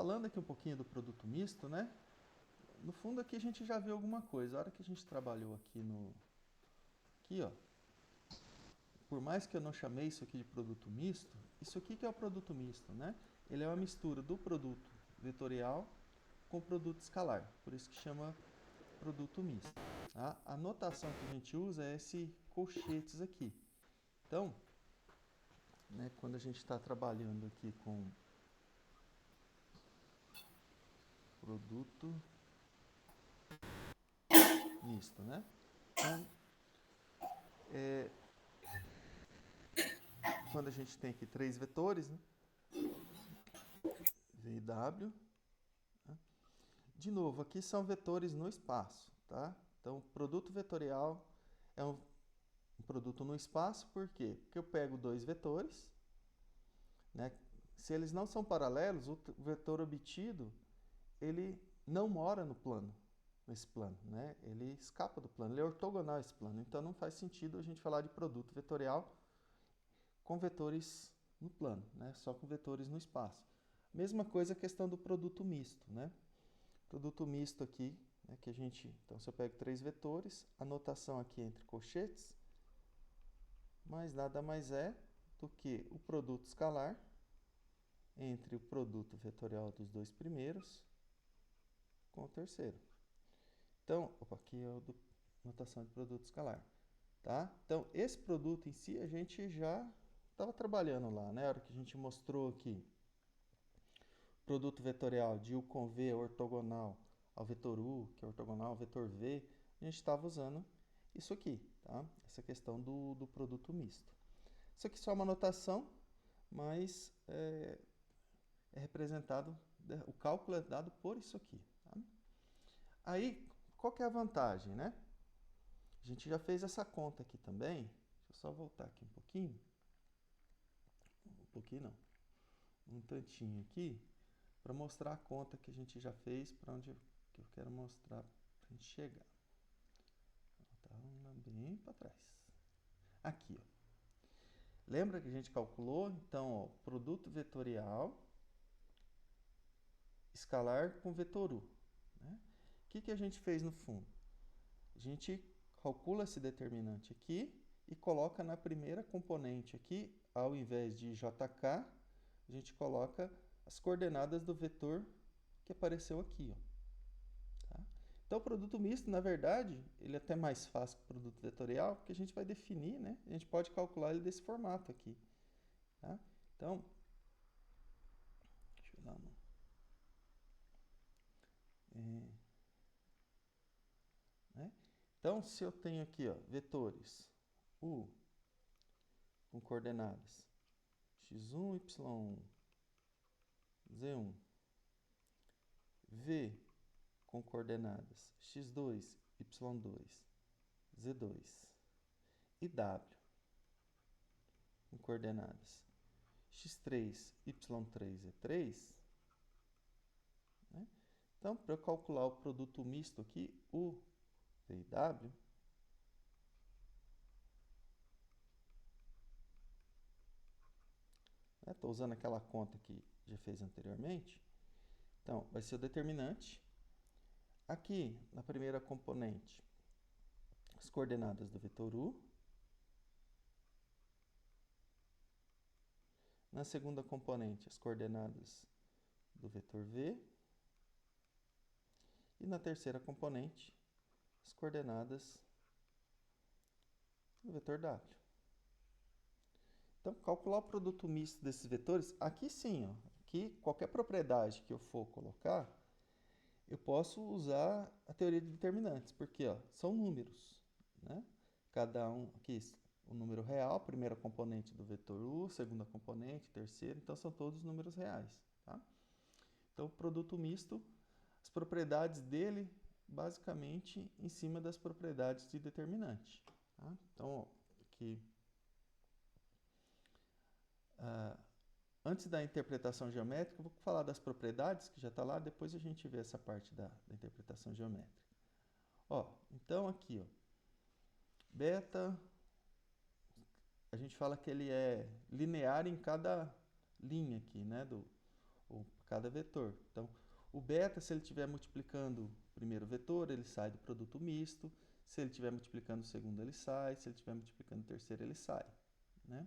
falando aqui um pouquinho do produto misto, né? No fundo aqui a gente já viu alguma coisa. A hora que a gente trabalhou aqui aqui, ó, por mais que eu não chamei isso aqui de produto misto, isso aqui que é o produto misto, né? Ele é uma mistura do produto vetorial com o produto escalar, por isso que chama produto misto. Tá? A notação que a gente usa é esse colchetes aqui. Então, né, quando a gente está trabalhando aqui com produto misto, né? Então, quando a gente tem aqui três vetores, né? V e W. Né? De novo, aqui são vetores no espaço, tá? Então, produto vetorial é um produto no espaço, por quê? Porque eu pego dois vetores, né? Se eles não são paralelos, o vetor obtido, ele não mora no plano, nesse plano, né? Ele escapa do plano, ele é ortogonal a esse plano. Então, não faz sentido a gente falar de produto vetorial com vetores no plano, né? Só com vetores no espaço. Mesma coisa a questão do produto misto, né? Produto misto aqui, né, que a gente... Então, se eu pego três vetores, a notação aqui entre colchetes, mas nada mais é do que o produto escalar entre o produto vetorial dos dois primeiros com o terceiro. Então, opa, aqui é a notação de produto escalar. Tá? Então, esse produto em si a gente já estava trabalhando lá, né? A hora que a gente mostrou aqui produto vetorial de U com V é ortogonal ao vetor U, que é ortogonal ao vetor V, a gente estava usando isso aqui, tá? Essa questão do produto misto. Isso aqui só é uma notação, mas é representado, o cálculo é dado por isso aqui. Tá? Aí, qual que é a vantagem, né? A gente já fez essa conta aqui também. Deixa eu só voltar aqui um pouquinho. Um pouquinho não. Um tantinho aqui, para mostrar a conta que a gente já fez para onde que eu quero mostrar para a gente chegar. Tá bem para trás. Aqui, ó. Lembra que a gente calculou? Então, ó, produto vetorial escalar com vetor U. Né? O que a gente fez no fundo? A gente calcula esse determinante aqui e coloca na primeira componente aqui, ao invés de JK, a gente coloca as coordenadas do vetor que apareceu aqui. Ó. Tá? Então, o produto misto, na verdade, ele é até mais fácil que o produto vetorial, porque a gente vai definir, né? A gente pode calcular ele desse formato aqui. Tá? Então, deixa eu dar uma... né? Então, se eu tenho aqui, ó, vetores U com coordenadas x1, y1, z1, v com coordenadas x2, y2, z2 e w com coordenadas x3, y3, z3, né? Então, para eu calcular o produto misto aqui, U, V e W, estou usando aquela conta que já fez anteriormente. Então, vai ser o determinante. Aqui, na primeira componente, as coordenadas do vetor U. Na segunda componente, as coordenadas do vetor V. E na terceira componente, as coordenadas do vetor W. Então, calcular o produto misto desses vetores, aqui sim, ó, aqui qualquer propriedade que eu for colocar, eu posso usar a teoria de determinantes, porque ó, são números, né? Cada um, aqui, o número real, primeira componente do vetor U, segunda componente, terceira, então são todos números reais. Tá? Então, o produto misto, as propriedades dele, basicamente, em cima das propriedades de determinante. Tá? Então, ó, aqui, antes da interpretação geométrica, eu vou falar das propriedades, que já está lá, depois a gente vê essa parte da interpretação geométrica. Ó, então, aqui, ó, beta, a gente fala que ele é linear em cada linha aqui, né? ou cada vetor. Então, o beta, se ele estiver multiplicando o primeiro vetor, ele sai do produto misto. Se ele estiver multiplicando o segundo, ele sai. Se ele estiver multiplicando o terceiro, ele sai, né?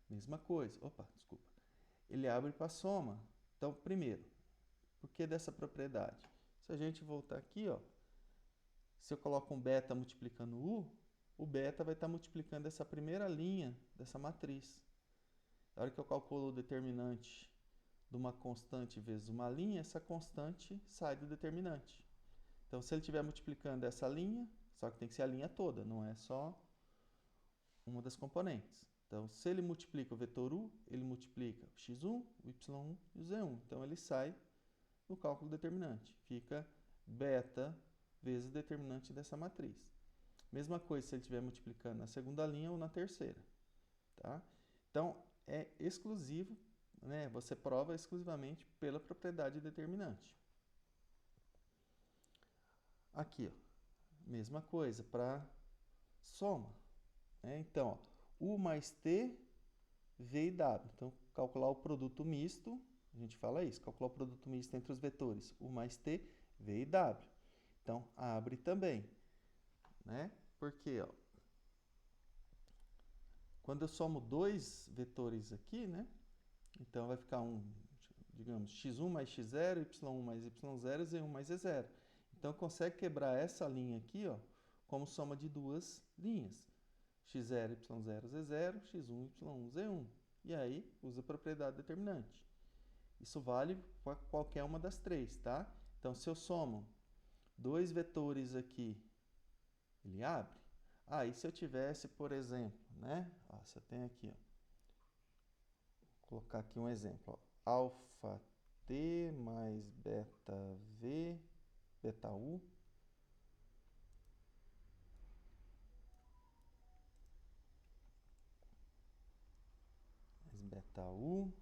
Mesma coisa. Opa, desculpa. Ele abre para a soma. Então, primeiro, por que dessa propriedade? Se a gente voltar aqui, ó, se eu coloco um beta multiplicando U, o beta vai estar multiplicando essa primeira linha dessa matriz. Na hora que eu calculo o determinante de uma constante vezes uma linha, essa constante sai do determinante. Então, se ele estiver multiplicando essa linha, só que tem que ser a linha toda, não é só uma das componentes. Então, se ele multiplica o vetor U, ele multiplica o x1, o y1 e o z1. Então, ele sai no cálculo determinante. Fica beta vezes o determinante dessa matriz. Mesma coisa se ele estiver multiplicando na segunda linha ou na terceira. Tá? Então, é exclusivo, né? Você prova exclusivamente pela propriedade determinante. Aqui, ó, mesma coisa para soma. Né? Então, ó, U mais T, V e W. Então, calcular o produto misto, a gente fala isso, calcular o produto misto entre os vetores U mais T, V e W. Então, abre também, né? Porque, ó, quando eu somo dois vetores aqui, né? Então, vai ficar digamos, x1 mais x0, y1 mais y0, z1 mais z0. Então, consegue quebrar essa linha aqui, ó, como soma de duas linhas. x0, y0, z0, x1, y1, z1. E aí, usa a propriedade determinante. Isso vale para qualquer uma das três, tá? Então, se eu somo dois vetores aqui, ele abre. Ah, e se eu tivesse, por exemplo, né? Ó, você tem aqui, ó. Vou colocar aqui um exemplo, ó. Alfa T mais beta V, beta U. Mais beta U.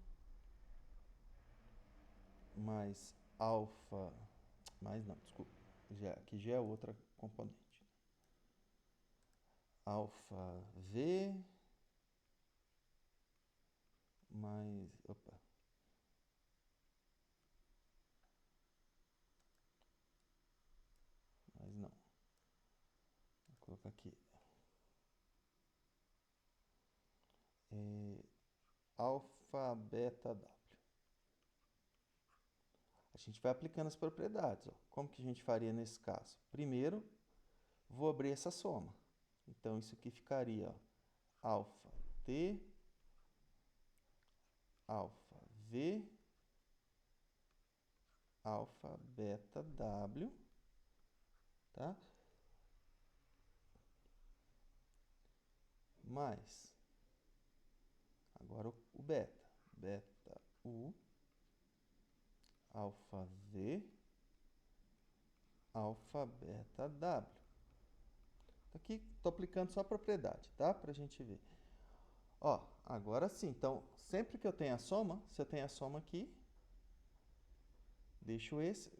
Mais alfa, mais não, desculpa, aqui já é outra componente. Alfa V mais, opa, mas não, vou colocar aqui, alfa beta W. A gente vai aplicando as propriedades, ó. Como que a gente faria nesse caso? Primeiro, vou abrir essa soma. Então, isso aqui ficaria, ó, alfa T, alfa V, alfa beta W, tá? Mais, agora o beta, beta U, alfa V, alfa beta W. Aqui estou aplicando só a propriedade, tá? Para a gente ver. Ó, agora sim. Então, sempre que eu tenho a soma, se eu tenho a soma aqui, deixo esse,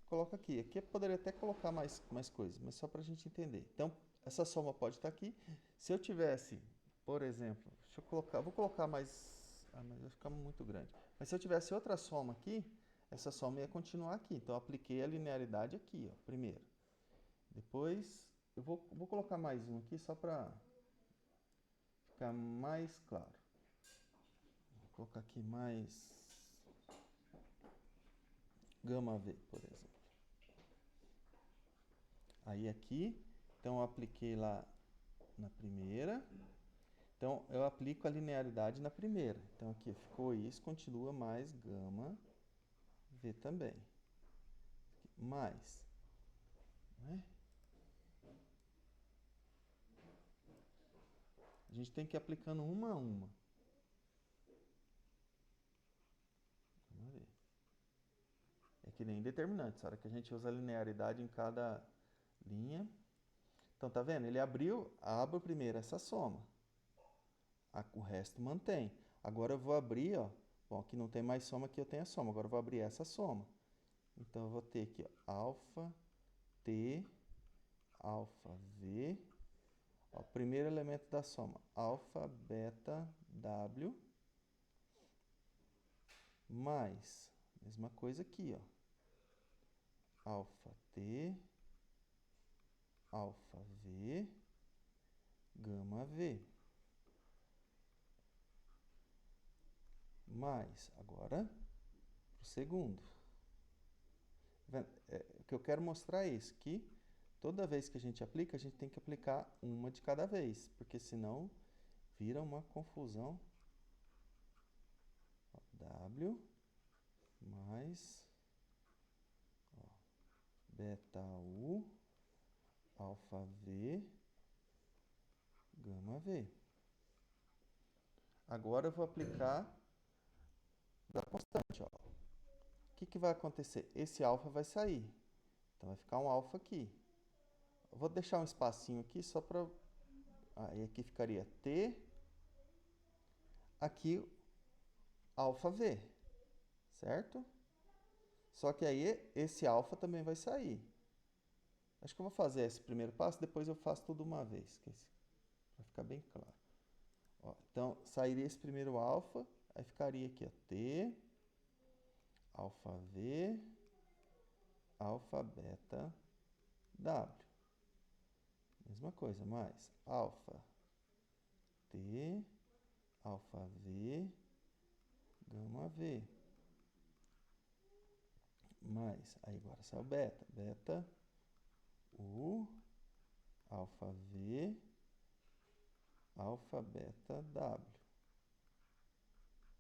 coloco aqui. Aqui eu poderia até colocar mais coisas, mas só para a gente entender. Então, essa soma pode estar aqui. Se eu tivesse, por exemplo, deixa eu colocar, vou colocar mais, mas vai ficar muito grande. Mas se eu tivesse outra soma aqui, essa soma ia continuar aqui. Então, eu apliquei a linearidade aqui, ó, primeiro. Depois, eu vou colocar mais um aqui só para ficar mais claro. Vou colocar aqui mais gama V, por exemplo. Aí aqui, então eu apliquei lá na primeira. Então, eu aplico a linearidade na primeira. Então, aqui ficou isso, continua mais gama V também. Mais. Né? A gente tem que ir aplicando uma a uma. Vamos ver. É que nem determinante. A hora que a gente usa a linearidade em cada linha. Então, tá vendo? Ele abro primeiro essa soma. O resto mantém. Agora eu vou abrir, ó. Bom, aqui não tem mais soma, aqui eu tenho a soma. Agora eu vou abrir essa soma. Então, eu vou ter aqui, ó, alfa T, alfa V. Ó, o primeiro elemento da soma, alfa beta W, mais, mesma coisa aqui, ó, alfa T, alfa V, gama V. Mais, agora, o segundo. O que eu quero mostrar é isso, que toda vez que a gente aplica, a gente tem que aplicar uma de cada vez, porque senão vira uma confusão. Ó, W mais ó, beta U, alfa V, gama V. Agora eu vou aplicar da constante. Ó. O que vai acontecer? Esse alfa vai sair. Então vai ficar um alfa aqui. Eu vou deixar um espacinho aqui só para... Aí aqui ficaria T. Aqui alfa V. Certo? Só que aí esse alfa também vai sair. Acho que eu vou fazer esse primeiro passo, depois eu faço tudo uma vez. Para ficar bem claro. Ó, então, sairia esse primeiro alfa, aí ficaria aqui, ó, T, alfa V, alfa beta W. Mesma coisa, mais alfa T, alfa V, gama V. Mais, aí agora saiu beta, beta U, alfa V, alfa beta W.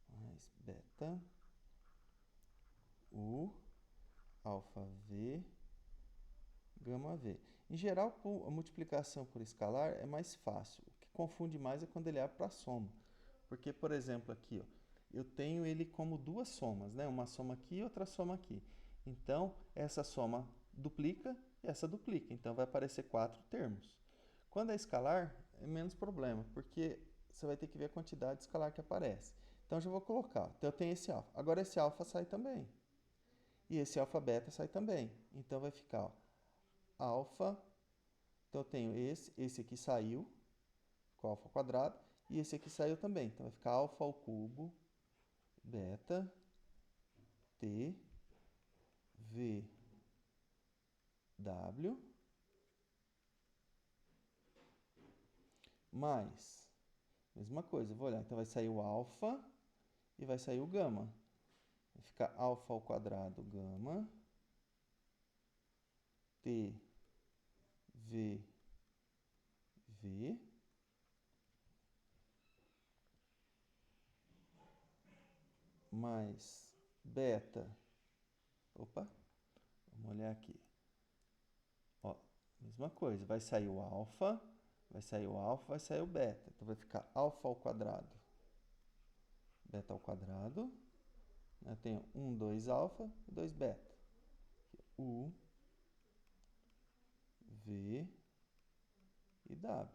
Mais beta U, alfa V, gama V. Em geral, a multiplicação por escalar é mais fácil. O que confunde mais é quando ele abre para soma. Porque, por exemplo, aqui, ó, eu tenho ele como duas somas, né? Uma soma aqui e outra soma aqui. Então, essa soma duplica e essa duplica. Então, vai aparecer 4 termos. Quando é escalar, é menos problema, porque você vai ter que ver a quantidade de escalar que aparece. Então, eu já vou colocar. Então, eu tenho esse alfa. Agora, esse alfa sai também. E esse alfa beta sai também. Então, vai ficar, ó, alfa. Então, eu tenho esse aqui saiu, com alfa ao quadrado. E esse aqui saiu também. Então, vai ficar alfa ao cubo, beta, T, V, W, mais, mesma coisa, vou olhar. Então, vai sair o alfa e vai sair o gama. Vai ficar alfa ao quadrado, gama, T, V, V, mais beta. Opa, vamos olhar aqui. Ó, mesma coisa, vai sair o alfa, vai sair o alfa, vai sair o beta. Então vai ficar alfa ao quadrado, beta ao quadrado. Eu tenho 1, 2 alfa e 2 beta. U, V e W.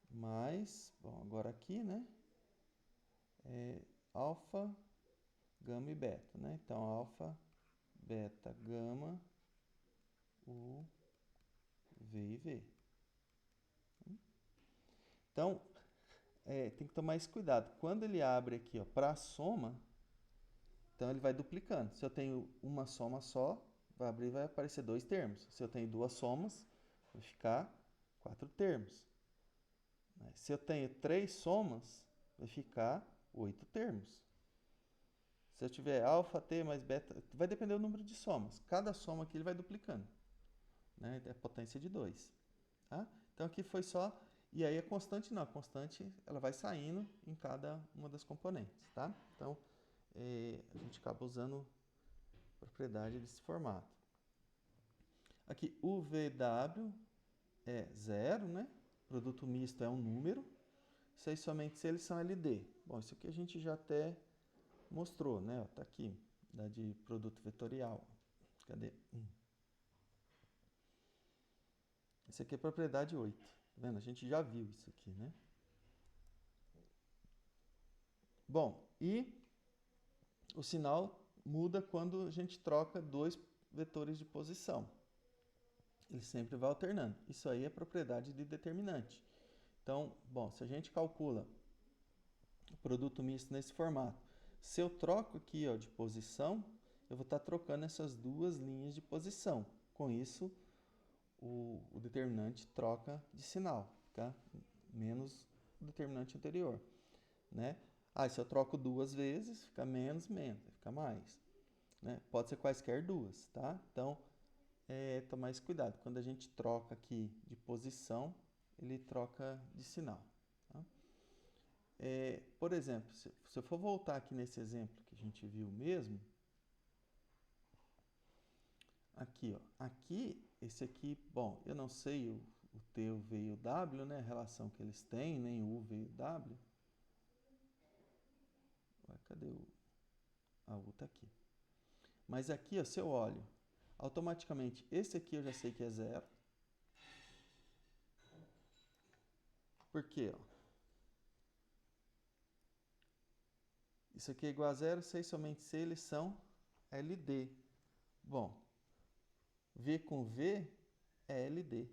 Mais, bom, agora aqui, né? Alfa, gama e beta, né? Então, alfa, beta, gama, U, V e V. Então, tem que tomar esse cuidado. Quando ele abre aqui para a soma, então ele vai duplicando. Se eu tenho uma soma só, vai abrir e vai aparecer 2 termos. Se eu tenho duas somas, vai ficar 4 termos. Se eu tenho 3 somas, vai ficar 8 termos. Se eu tiver alfa, T mais beta, vai depender do número de somas. Cada soma aqui ele vai duplicando. Né? É potência de 2. Tá? Então aqui foi só... E aí a constante não. A constante ela vai saindo em cada uma das componentes. Tá? Então a gente acaba usando a propriedade desse formato. Aqui o VW é 0, né? Produto misto é um número. Isso aí somente se eles são LD. Bom, isso aqui a gente já até mostrou, né? Tá aqui, da de produto vetorial. Cadê? Esse aqui é propriedade 8. Tá vendo? A gente já viu isso aqui, né? Bom, e o sinal muda quando a gente troca dois vetores de posição. Ele sempre vai alternando. Isso aí é propriedade de determinante. Então, bom, se a gente calcula o produto misto nesse formato, Se eu troco aqui, ó, de posição, eu vou estar trocando essas duas linhas de posição. Com isso, o determinante troca de sinal, fica menos o determinante anterior, né? Se eu troco duas vezes, fica menos, fica mais, né? Pode ser quaisquer duas, tá? Então, tomar esse cuidado. Quando a gente troca aqui de posição, ele troca de sinal, tá? Por exemplo, se eu for voltar aqui nesse exemplo que a gente viu mesmo, aqui, ó, aqui, esse aqui, bom, eu não sei o T, o V e o W, né, a relação que eles têm, nem o U, V e o W. Cadê o... U tá aqui. Mas aqui, ó, se eu olho, automaticamente, esse aqui eu já sei que é zero. Por quê, ó? Isso aqui é igual a zero, sei somente se eles são LD. Bom, V com V é LD.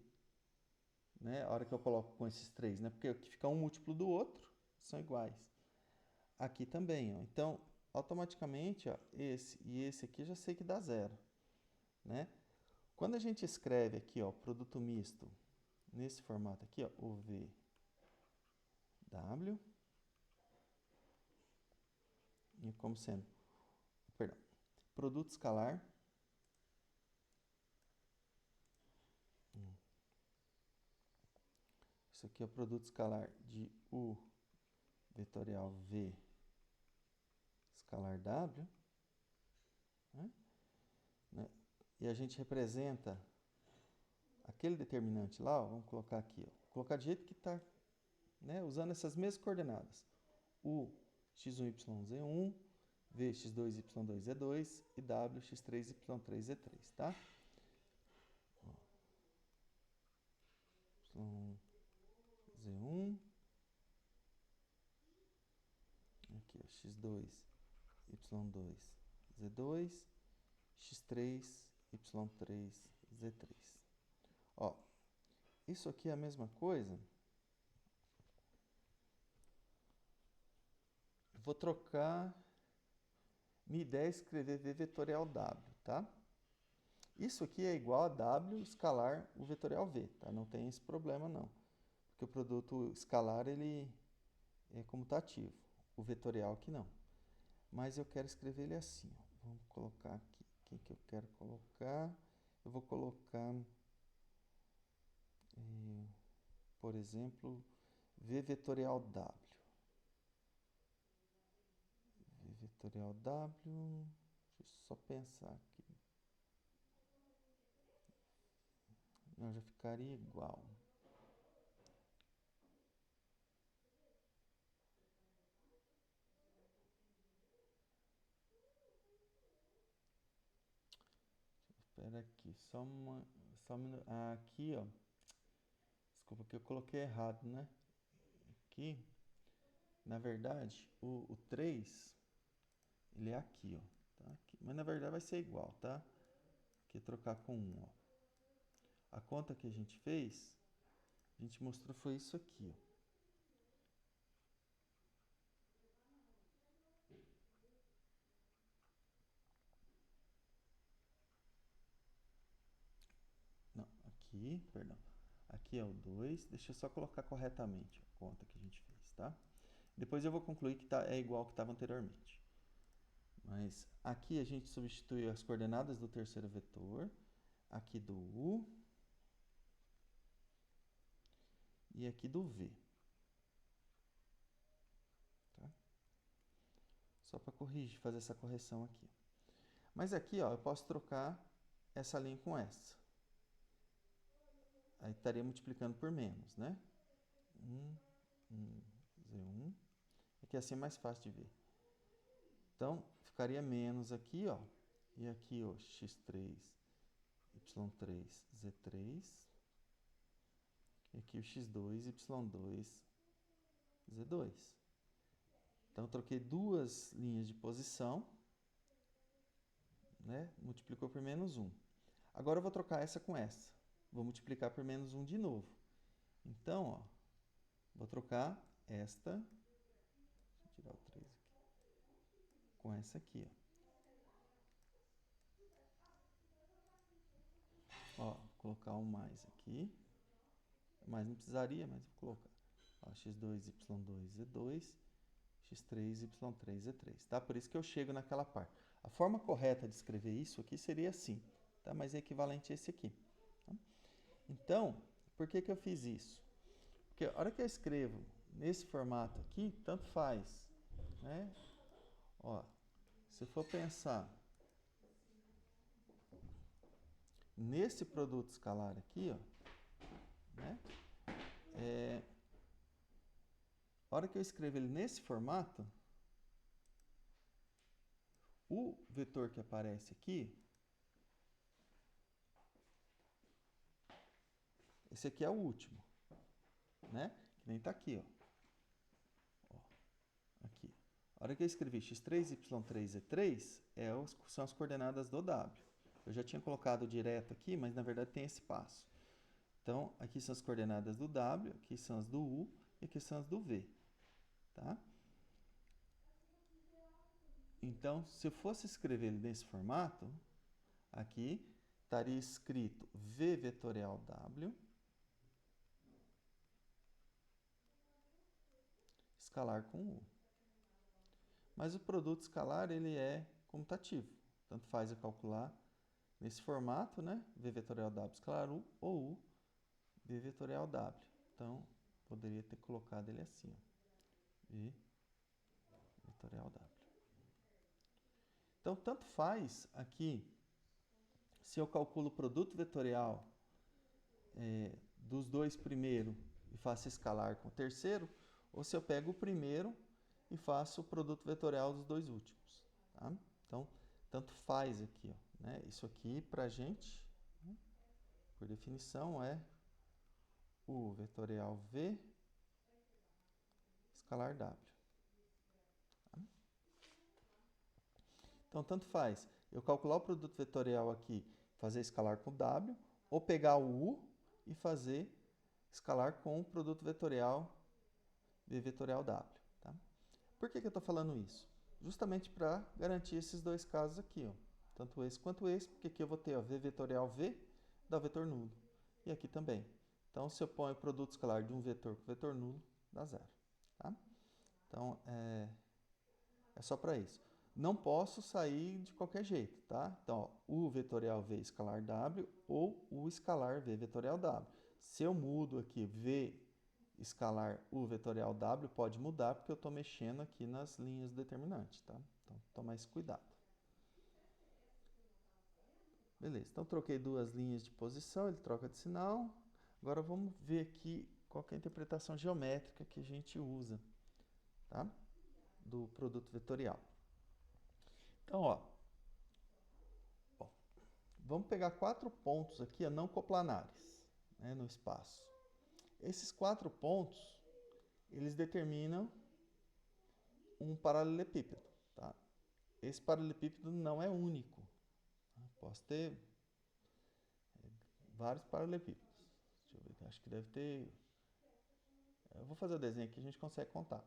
Né? A hora que eu coloco com esses três, né? Porque aqui fica um múltiplo do outro, são iguais. Aqui também, ó. Então, automaticamente, ó, esse e esse aqui eu já sei que dá zero, né? Quando a gente escreve aqui, ó, produto misto, nesse formato aqui, ó, o VW, e como sendo, perdão, produto escalar, isso aqui é o produto escalar de U vetorial V escalar W, né? E a gente representa aquele determinante lá, ó, vamos colocar aqui, ó, colocar do jeito que está, né, usando essas mesmas coordenadas. U x1, y0, V x2, y2, z2 e W x3, y3, z3, tá? Z1, aqui, ó, x2, y2, z2, x3, y3, z3. Ó, isso aqui é a mesma coisa. Vou trocar. Minha ideia é escrever V vetorial W, tá? Isso aqui é igual a W escalar o vetorial V, tá? Não tem esse problema, não. Porque o produto escalar, ele é comutativo. O vetorial aqui não. Mas eu quero escrever ele assim, ó. Vamos colocar aqui. Quem que eu quero colocar? Eu vou colocar, por exemplo, V vetorial W. V vetorial W. Deixa eu só pensar aqui. Não, já ficaria igual. Espera aqui, só um minuto. Aqui, ó. Desculpa que eu coloquei errado, né? Aqui, na verdade, o 3, ele é aqui, ó. Tá? Aqui. Mas na verdade vai ser igual, tá? Aqui trocar com 1, ó. A conta que a gente fez, a gente mostrou foi isso aqui, ó. Não, aqui, perdão. Aqui é o 2. Deixa eu só colocar corretamente a conta que a gente fez, tá? Depois eu vou concluir que é igual ao que estava anteriormente. Mas aqui a gente substitui as coordenadas do terceiro vetor, aqui do U e aqui do V. Tá? Só para corrigir, fazer essa correção aqui. Mas aqui, ó, eu posso trocar essa linha com essa. Aí estaria multiplicando por menos, né? 1, Z1. Aqui assim é mais fácil de ver. Então, ficaria menos aqui, ó. E aqui, ó, x3, y3, z3. E aqui o x2, y2, z2. Então, eu troquei duas linhas de posição, né? Multiplicou por menos 1. Agora eu vou trocar essa com essa. Vou multiplicar por menos 1 de novo. Então, ó, vou trocar esta. Deixa eu tirar o 3 aqui. transformar isso aqui, ó. Ó, vou colocar um mais aqui. Mais não precisaria, mas vou colocar. Ó, x2, y2, z2, x3, y3, z3. Tá? Por isso que eu chego naquela parte. A forma correta de escrever isso aqui seria assim, tá? Mas é equivalente a esse aqui. Tá? Então, por que eu fiz isso? Porque a hora que eu escrevo nesse formato aqui, tanto faz, né? Ó, se for pensar nesse produto escalar aqui, ó, né? A hora que eu escrevo ele nesse formato, o vetor que aparece aqui, esse aqui é o último, né? Que nem tá aqui, ó. Aqui. A hora que eu escrevi x3, y3, z3, são as coordenadas do W. Eu já tinha colocado direto aqui, mas na verdade tem esse passo. Então, aqui são as coordenadas do W, aqui são as do U e aqui são as do V. Tá? Então, se eu fosse escrever ele nesse formato, aqui estaria escrito V vetorial W escalar com U. Mas o produto escalar ele é comutativo. Tanto faz eu calcular nesse formato, né? V vetorial W escalar U ou U V vetorial W. Então, poderia ter colocado ele assim, ó. V vetorial W. Então, tanto faz aqui se eu calculo o produto vetorial dos dois primeiros e faço escalar com o terceiro, ou se eu pego o primeiro e faço o produto vetorial dos dois últimos. Tá? Então, tanto faz aqui. Ó, né? Isso aqui, para a gente, né, por definição, é o vetorial V escalar W. Tá? Então, tanto faz eu calcular o produto vetorial aqui, fazer escalar com W, ou pegar o U e fazer escalar com o produto vetorial V vetorial W. Tá? Por que eu estou falando isso? Justamente para garantir esses dois casos aqui, ó. Tanto esse quanto esse, porque aqui eu vou ter ó, V vetorial V dá o vetor nulo. E aqui também. Então, se eu ponho o produto escalar de um vetor com vetor nulo, dá zero. Tá? Então, é só para isso. Não posso sair de qualquer jeito, tá? Então, ó, U vetorial V escalar W ou U escalar V vetorial W. Se eu mudo aqui V escalar U vetorial W, pode mudar porque eu estou mexendo aqui nas linhas do determinante, tá? Então, toma esse cuidado. Beleza, então troquei duas linhas de posição, ele troca de sinal. Agora vamos ver aqui qual que é a interpretação geométrica que a gente usa, tá? Do produto vetorial. Então, ó, vamos pegar 4 pontos aqui não coplanares, né, no espaço. Esses 4 pontos, eles determinam um paralelepípedo, tá? Esse paralelepípedo não é único. Posso ter vários paralelepípedos. Deixa eu ver, acho que deve ter... Eu vou fazer o desenho aqui, a gente consegue contar.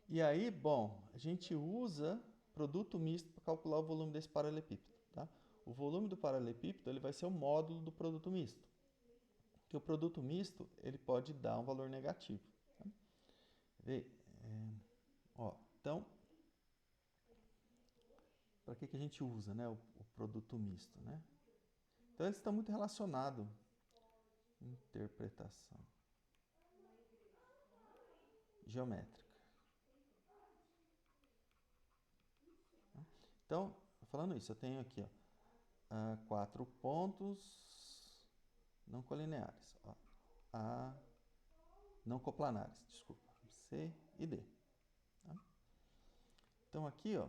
E aí, bom, a gente usa produto misto para calcular o volume desse paralelepípedo, tá? O volume do paralelepípedo ele vai ser o módulo do produto misto. Porque o produto misto ele pode dar um valor negativo. Tá? Ó, então, para que a gente usa, né, o produto misto, né? Então, eles estão muito relacionados. Interpretação geométrica. Então, falando isso, eu tenho aqui, ó, 4 pontos não colineares. Ó, não coplanares, desculpa. C e D. Tá? Então, aqui, ó,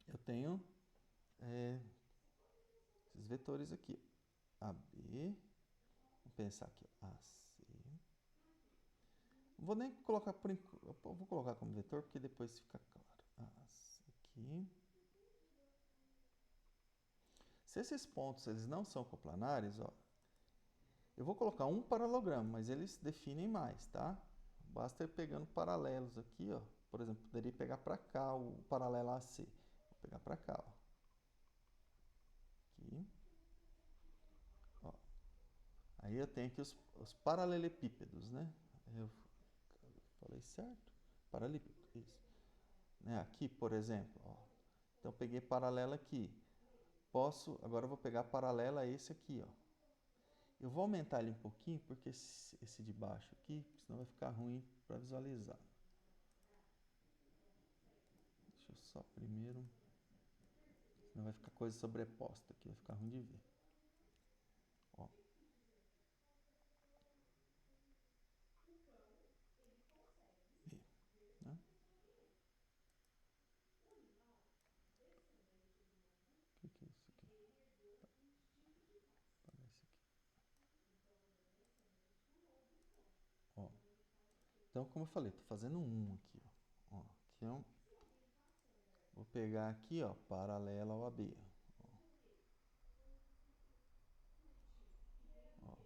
eu tenho esses vetores aqui. AB. Vou pensar aqui. AC. Não vou nem colocar por enquanto. Eu vou colocar como vetor porque depois fica claro. AC aqui. Se esses pontos eles não são coplanares, ó, eu vou colocar um paralelogramo, mas eles definem mais, tá? Basta ir pegando paralelos aqui, ó, por exemplo, poderia pegar para cá o paralelo AC. Vou pegar para cá, ó. Aqui. Ó. Aí eu tenho aqui os paralelepípedos, né? Eu falei certo? Paralelepípedo, isso. Né? Aqui, por exemplo, ó. Então, eu peguei paralela aqui. Agora eu vou pegar paralela a esse aqui, ó. Eu vou aumentar ele um pouquinho, porque esse de baixo aqui, senão vai ficar ruim para visualizar. Deixa eu só primeiro... Senão vai ficar coisa sobreposta aqui, vai ficar ruim de ver. Ó. Né? O que é isso aqui? Parece aqui. Ó. Então, como eu falei, tô fazendo um aqui, ó. Ó, aqui é um... Vou pegar aqui, ó, paralelo ao AB. Ó.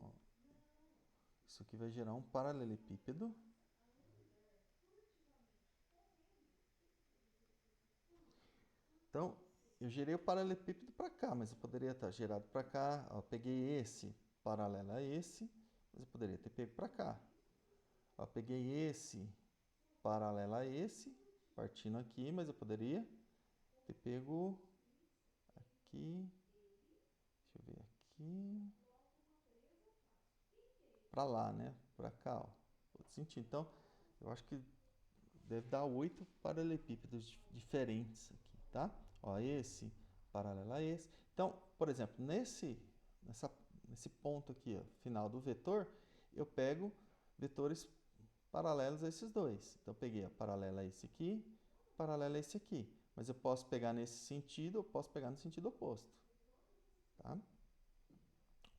Ó. Isso aqui vai gerar um paralelepípedo. Então, eu gerei o paralelepípedo para cá, mas eu poderia estar gerado para cá. Ó, peguei esse paralelo a esse, mas eu poderia ter pego para cá. Ó, peguei esse paralelo a esse, partindo aqui, mas eu poderia ter pego aqui, deixa eu ver aqui, para lá, né? Para cá, ó. Outro sentido. Então, eu acho que deve dar 8 paralelepípedos diferentes aqui, tá? Ó, esse paralelo a esse. Então, por exemplo, nesse ponto aqui, ó, final do vetor, eu pego vetores paralelos a esses dois. Então, eu peguei a paralela a esse aqui, paralela a esse aqui. Mas eu posso pegar nesse sentido, eu posso pegar no sentido oposto. Tá?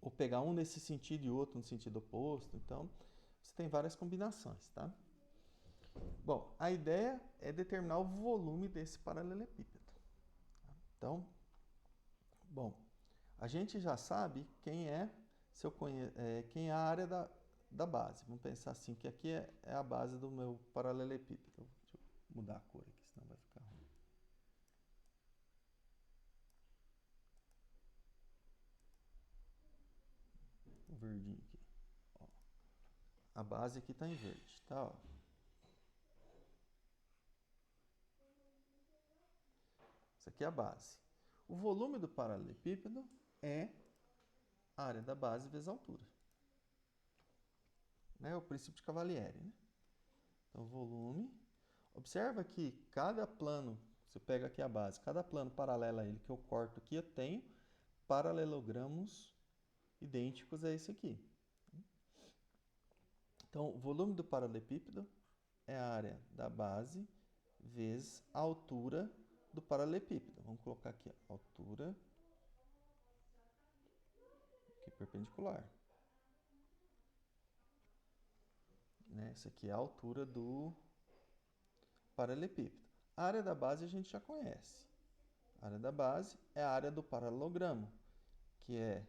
Ou pegar um nesse sentido e outro no sentido oposto. Então, você tem várias combinações, tá? Bom, a ideia é determinar o volume desse paralelepípedo. Então, bom, a gente já sabe quem é, quem é a área da base. Vamos pensar assim, que aqui é a base do meu paralelepípedo. Deixa eu mudar a cor aqui, senão vai ficar ruim. O verdinho aqui. Ó. A base aqui está em verde, tá? Ó. Isso aqui é a base. O volume do paralelepípedo é a área da base vezes a altura. Né? O princípio de Cavalieri. Né? Então, volume. Observa que cada plano, você pega aqui a base, cada plano paralelo a ele que eu corto aqui, eu tenho paralelogramos idênticos a esse aqui. Então, o volume do paralelepípedo é a área da base vezes a altura do paralelepípedo. Vamos colocar aqui a altura aqui perpendicular. Né? Essa aqui é a altura do paralelepípedo. A área da base a gente já conhece. A área da base é a área do paralelogramo, que é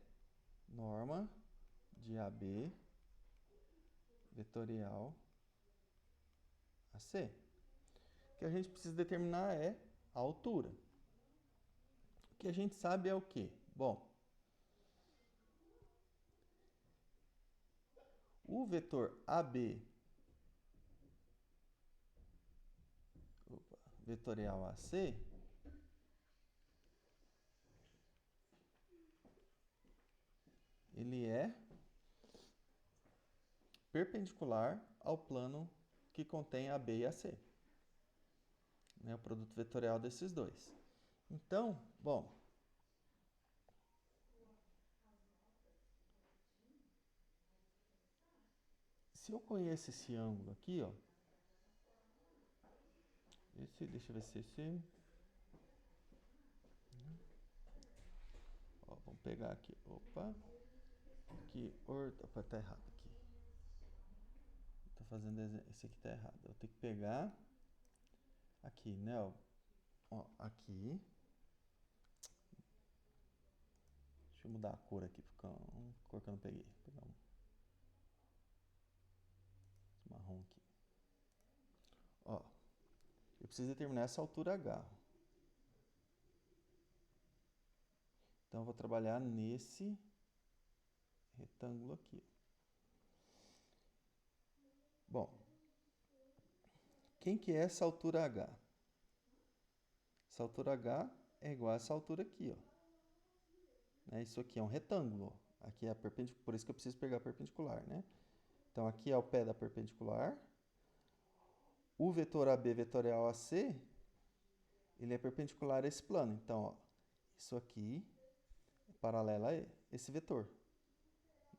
norma de AB vetorial AC. O que a gente precisa determinar é a altura. O que a gente sabe é o quê? Bom, o vetor AB vetorial AC ele é perpendicular ao plano que contém AB e AC. Né, o produto vetorial desses dois. Então, bom, se eu conheço esse ângulo aqui, ó, deixa eu ver se esse... Ó, vamos pegar aqui, opa, aqui, opa, tá errado aqui. Tô fazendo esse aqui tá errado. Eu tenho que pegar aqui, né, ó, aqui. Deixa eu mudar a cor aqui, porque uma cor que eu não peguei. Vou pegar um marrom aqui. Ó, eu preciso determinar essa altura H. Então, eu vou trabalhar nesse retângulo aqui. Bom, quem que é essa altura H? Essa altura H é igual a essa altura aqui, ó. Isso aqui é um retângulo. Aqui é a perpendicular, por isso que eu preciso pegar a perpendicular, né? Então, aqui é o pé da perpendicular. O vetor AB vetorial AC, ele é perpendicular a esse plano. Então, ó, isso aqui é paralelo a esse vetor,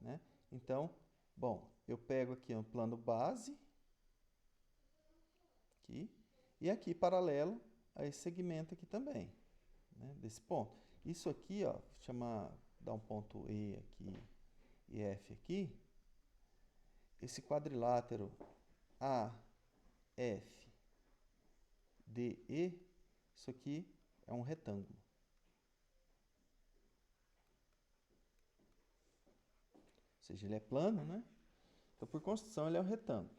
né? Então, bom, eu pego aqui o plano base, aqui, e aqui paralelo a esse segmento aqui também, né? Desse ponto. Isso aqui, ó, dar um ponto E aqui e F aqui. Esse quadrilátero AFDE, isso aqui é um retângulo. Ou seja, ele é plano, né? Então, por construção, ele é um retângulo.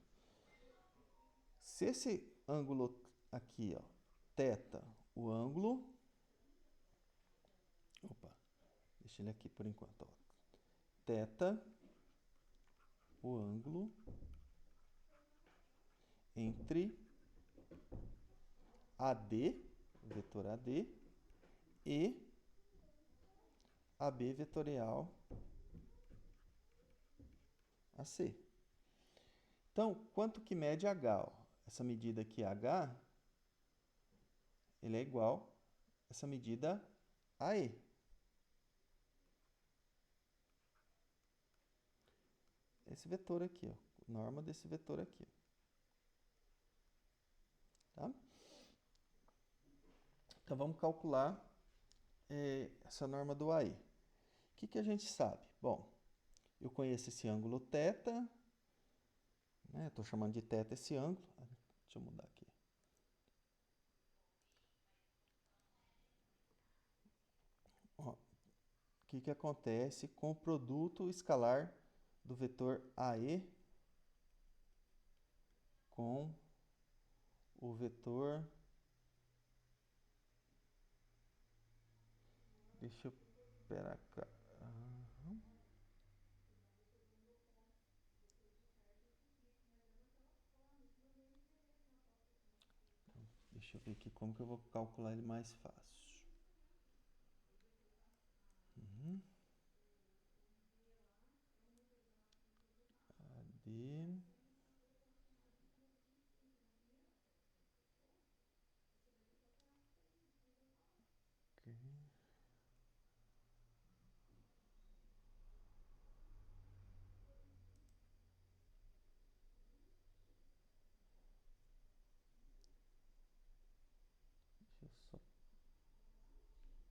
Se esse ângulo aqui, ó, θ, o ângulo... Opa, deixa ele aqui por enquanto, ó. Θ, o ângulo entre AD, o vetor AD, e AB vetorial AC. Então, quanto que mede H? Ó? Essa medida aqui, H, ele é igual a essa medida AE. Esse vetor aqui, ó, norma desse vetor aqui. Tá? Então, vamos calcular essa norma do AE. O que a gente sabe? Bom, eu conheço esse ângulo θ, né? Estou chamando de θ esse ângulo. Deixa eu mudar aqui. Ó, o que acontece com o produto escalar do vetor AE com o vetor... Deixa eu esperar cá. Deixa eu ver aqui como que eu vou calcular ele mais fácil. AD... Deixa eu só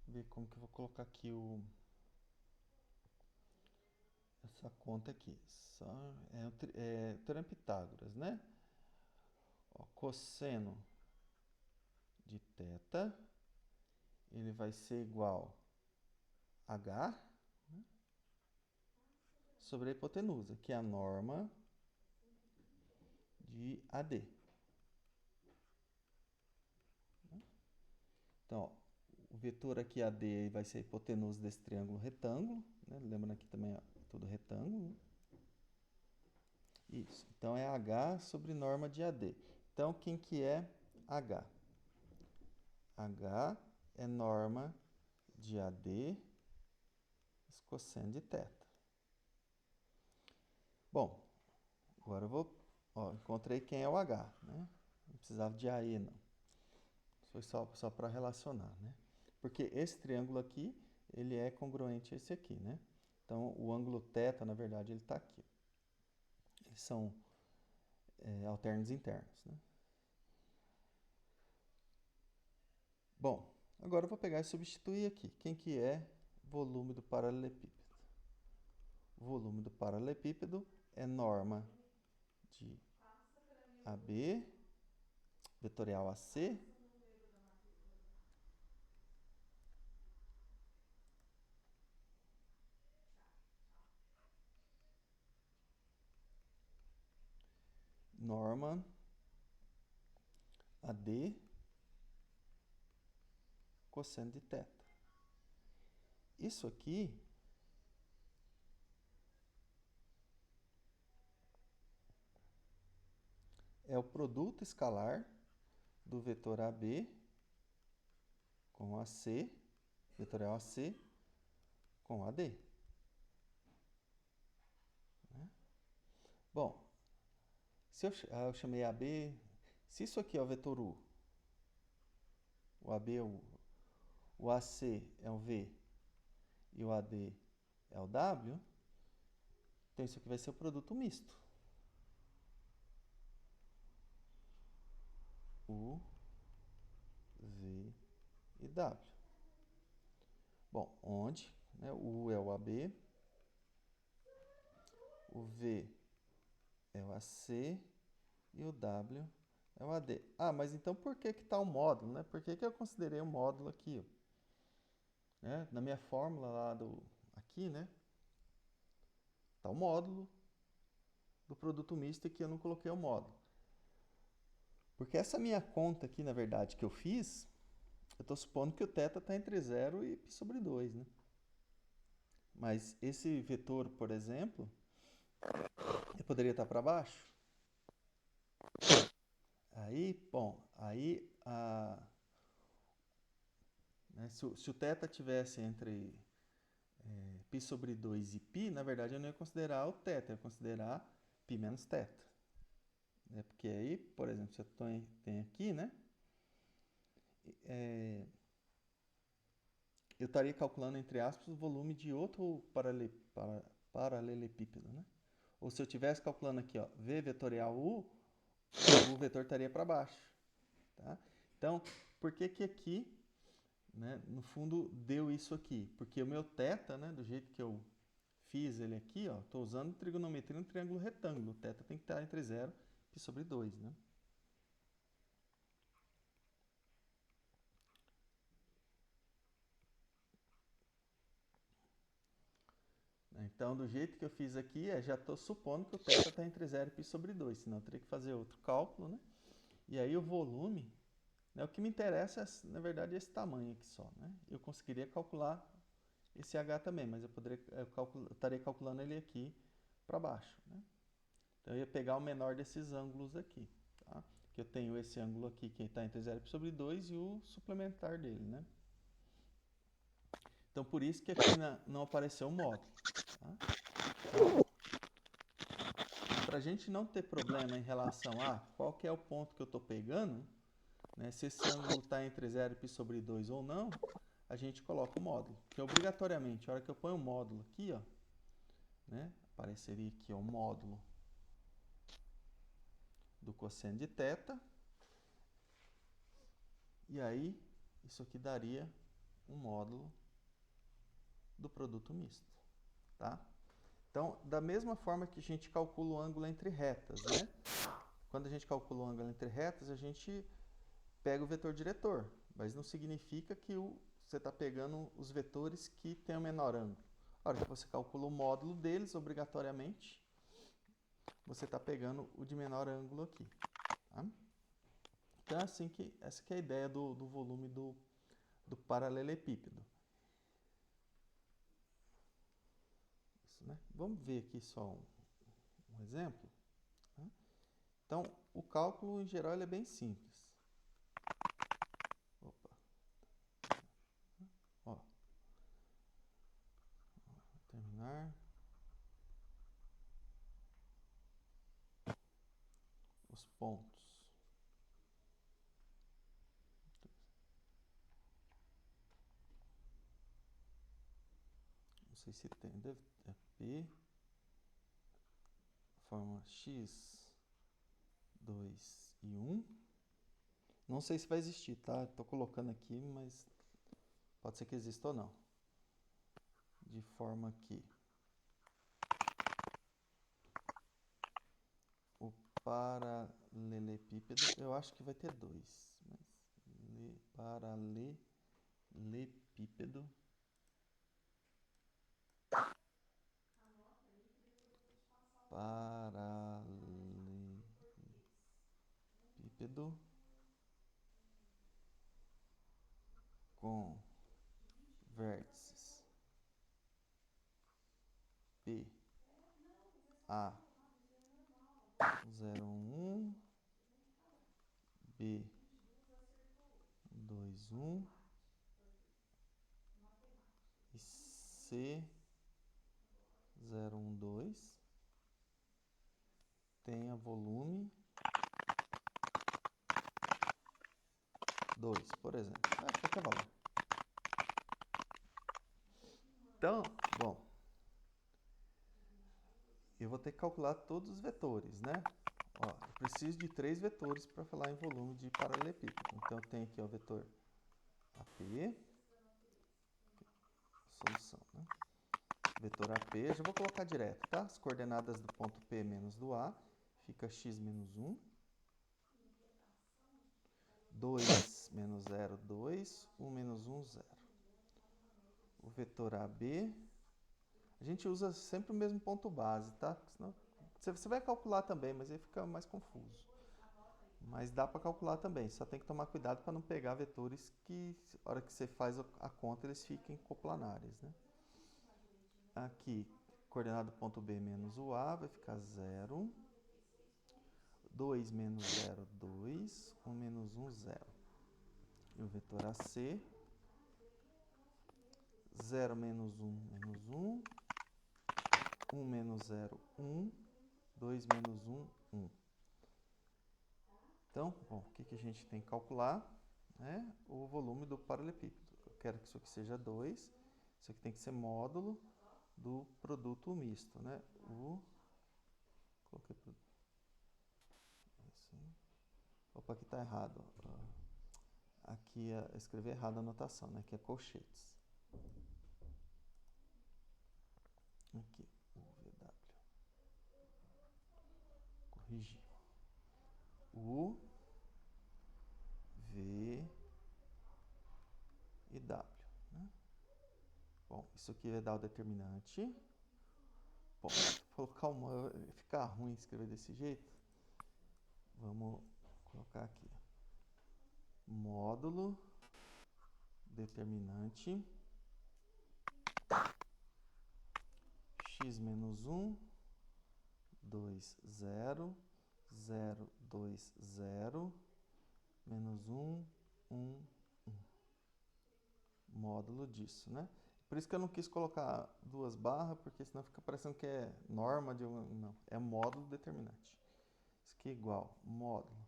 ver como que eu vou colocar aqui essa conta aqui. É Teorema Pitágoras, né? Ó, cosseno de θ, ele vai ser igual a H, né, sobre a hipotenusa, que é a norma de AD. Então, ó, o vetor aqui AD vai ser a hipotenusa desse triângulo retângulo, né? Lembrando aqui também, ó, tudo retângulo. Isso. Então, é H sobre norma de AD. Então, quem que é H? H é norma de AD cosseno de θ. Bom, agora eu vou... Ó, encontrei quem é o H, né? Não precisava de AE, não. Foi só para relacionar, né? Porque esse triângulo aqui, ele é congruente a esse aqui, né? Então, o ângulo θ, na verdade, ele está aqui. Eles são alternos internos, né? Bom, agora eu vou pegar e substituir aqui. Quem que é volume do paralelepípedo? O volume do paralelepípedo é norma de AB, vetorial AC, norma AD cosseno de θ. Isso aqui é o produto escalar do vetor AB com AC, vetorial AC, com AD. Bom, se eu chamei AB, se isso aqui é o vetor U, o AB é o AC é o V e o AD é o W, então isso aqui vai ser o produto misto. U, V e W. Bom, onde, né, o U é o AB, o V é o AC e o W é o AD. Ah, mas então por que está o módulo, né? Por que eu considerei o módulo aqui? Né? Na minha fórmula lá aqui, né? Está o módulo do produto misto e aqui eu não coloquei o módulo. Porque essa minha conta aqui, na verdade, que eu fiz, eu estou supondo que o θ está entre 0 e π sobre 2, né? Mas esse vetor, por exemplo, eu poderia estar para baixo. Aí, bom, né, se o θ tivesse entre π sobre 2 e π, na verdade eu não ia considerar o θ, eu ia considerar π menos θ. Né? Porque aí, por exemplo, se eu tenho aqui, né? Eu estaria calculando, entre aspas, o volume de outro paralelepípedo, né? Ou se eu estivesse calculando aqui, ó, V vetorial U, o vetor estaria para baixo. Tá? Então, por que que aqui, né, no fundo, deu isso aqui? Porque o meu θ, né, do jeito que eu fiz ele aqui, estou usando trigonometria no triângulo retângulo. O θ tem que estar entre 0 e π sobre 2. Né? Então, do jeito que eu fiz aqui, já estou supondo que o θ está entre 0 e π sobre 2, senão eu teria que fazer outro cálculo. Né? E aí o volume, né, o que me interessa, na verdade, é esse tamanho aqui só. Né? Eu conseguiria calcular esse H também, mas eu estaria calculando ele aqui para baixo. Né? Então, eu ia pegar o menor desses ângulos aqui. Tá? Que eu tenho esse ângulo aqui que está entre 0 e π sobre 2 e o suplementar dele. Né? Então, por isso que aqui não apareceu o módulo. Tá? Então, para a gente não ter problema em relação a qual que é o ponto que eu estou pegando, né, se esse ângulo está entre 0 e π sobre 2 ou não, a gente coloca o módulo. Que obrigatoriamente, a hora que eu ponho o módulo aqui, ó, né, apareceria aqui ó, o módulo do cosseno de θ. E aí, isso aqui daria um módulo do produto misto. Tá? Então, da mesma forma que a gente calcula o ângulo entre retas, né? Quando a gente calcula o ângulo entre retas, a gente pega o vetor diretor, mas não significa que você está pegando os vetores que têm o menor ângulo. A hora que você calcula o módulo deles, obrigatoriamente, você está pegando o de menor ângulo aqui. Tá? Então, essa que é a ideia do volume do paralelepípedo. Isso, né? Vamos ver aqui só um exemplo. Tá? Então, o cálculo, em geral, ele é bem simples. Opa. Ó. Vou terminar. Os pontos. Não sei se tem. É P. Forma x, 2 e 1. Não sei se vai existir, tá? Estou colocando aqui, mas pode ser que exista ou não. De forma que o paralelepípedo, eu acho que vai ter 2. Mas paralelepípedo. preenchido com vértices P, A, 0, 1, B, 2, 1 e C, 0, 1, 2 tenha volume 2, por exemplo. Qualquer valor. Então, bom, eu vou ter que calcular todos os vetores, né? Ó, eu preciso de 3 vetores para falar em volume de paralelepípedo. Então, eu tenho aqui o vetor AP, solução, né? Vetor AP, já vou colocar direto, tá? As coordenadas do ponto P menos do A, fica x menos 1, 2 menos 0, 2, 1 menos 1, 0. O vetor AB, a gente usa sempre o mesmo ponto base, tá? Senão você vai calcular também, mas aí fica mais confuso. Mas dá para calcular também, só tem que tomar cuidado para não pegar vetores que, na hora que você faz a conta, eles fiquem coplanares, né? Aqui, coordenada do ponto B menos o A vai ficar 0. 2 menos 0, 2. 1 menos 1, 0. E o vetor AC, 0 menos 1, menos 1. 1 menos 0, 1. 2 menos 1, 1. Então, bom, o que a gente tem que calcular? Né? O volume do paralelepípedo. Eu quero que isso aqui seja 2. Isso aqui tem que ser módulo do produto misto, né? Coloquei assim. Opa, aqui está errado. Aqui eu escrevi errado a anotação, né? Que é colchetes. Aqui, o VW. Corrigir. U, V e W. Né? Bom, isso aqui vai dar o determinante. Bom, vou colocar uma. Ficar ruim escrever desse jeito. Vamos colocar aqui. Módulo, determinante, x menos 1, 2, 0, 0, 2, 0, menos 1, 1, 1. Módulo disso, né? Por isso que eu não quis colocar duas barras, porque senão fica parecendo que é norma de um... Não, é módulo determinante. Isso aqui é igual, módulo.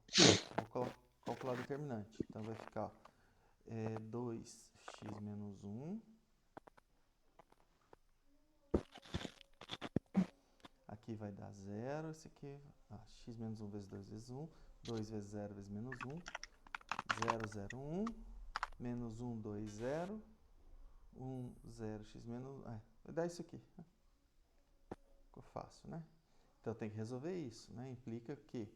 Vou calcular determinante. Então vai ficar 2x menos 1. Aqui vai dar 0. Esse aqui, x menos 1 vezes 2 vezes 1. 2 vezes 0 vezes menos 1. 0, 0, 1. Menos 1, 2, 0. 1, 0, x menos... vai dar isso aqui. Ficou fácil, né? Então tem que resolver isso, né? Implica que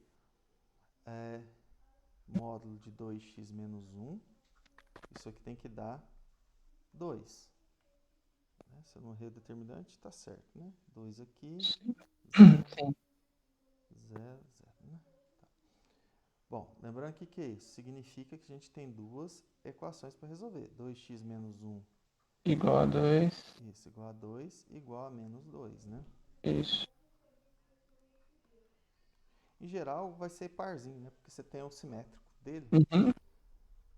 módulo de 2x menos 1, isso aqui tem que dar 2. Né? Se eu não errei o determinante, está certo, né? 2 aqui, 0, 0, 0. Né? Tá. Bom, lembrando que é isso? Significa que a gente tem duas equações para resolver. 2x menos 1 igual a 2. Isso, igual a 2, igual a menos 2, né? Isso. Em geral, vai ser parzinho, né? Porque você tem o simétrico dele. Uhum.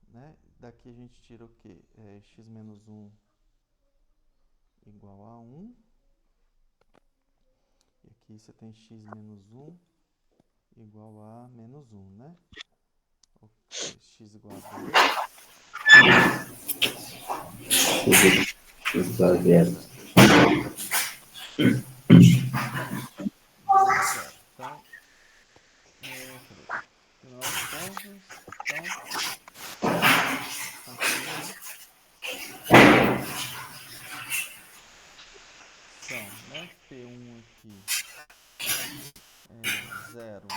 Né? Daqui a gente tira o quê? X menos 1 igual a 1. E aqui você tem x menos 1 igual a menos 1, né? X igual a 2. Então, cadê? Final das contas, então, são, né? P1 aqui é 0,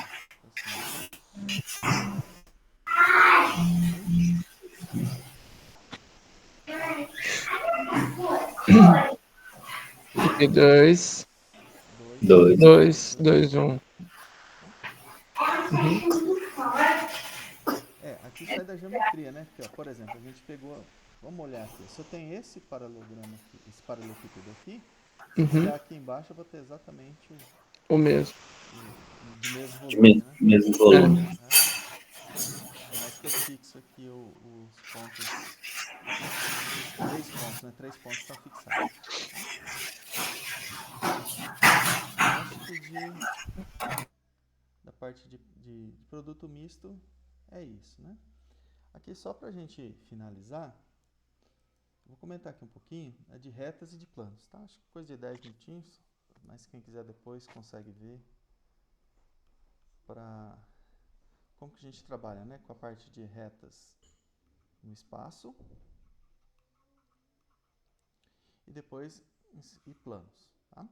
E 2, 2, 2, 2, 1. aqui sai da geometria, né? Porque, ó, por exemplo, a gente pegou, vamos olhar aqui. Se eu tenho esse paralelogramo aqui, esse paralelepípedo aqui, se eu olhar aqui embaixo, eu vou ter exatamente O mesmo. do mesmo De volume, né? mesmo volume. Por mais que eu fixo aqui os pontos, 3 pontos, né? 3 pontos estão fixados. Então, acho que da parte de produto misto é isso, né? Aqui só para a gente finalizar, eu vou comentar aqui um pouquinho de retas e de planos, tá? Acho que coisa de 10 minutinhos, mas quem quiser depois consegue ver para como que a gente trabalha, né? Com a parte de retas no espaço e depois e planos, tá?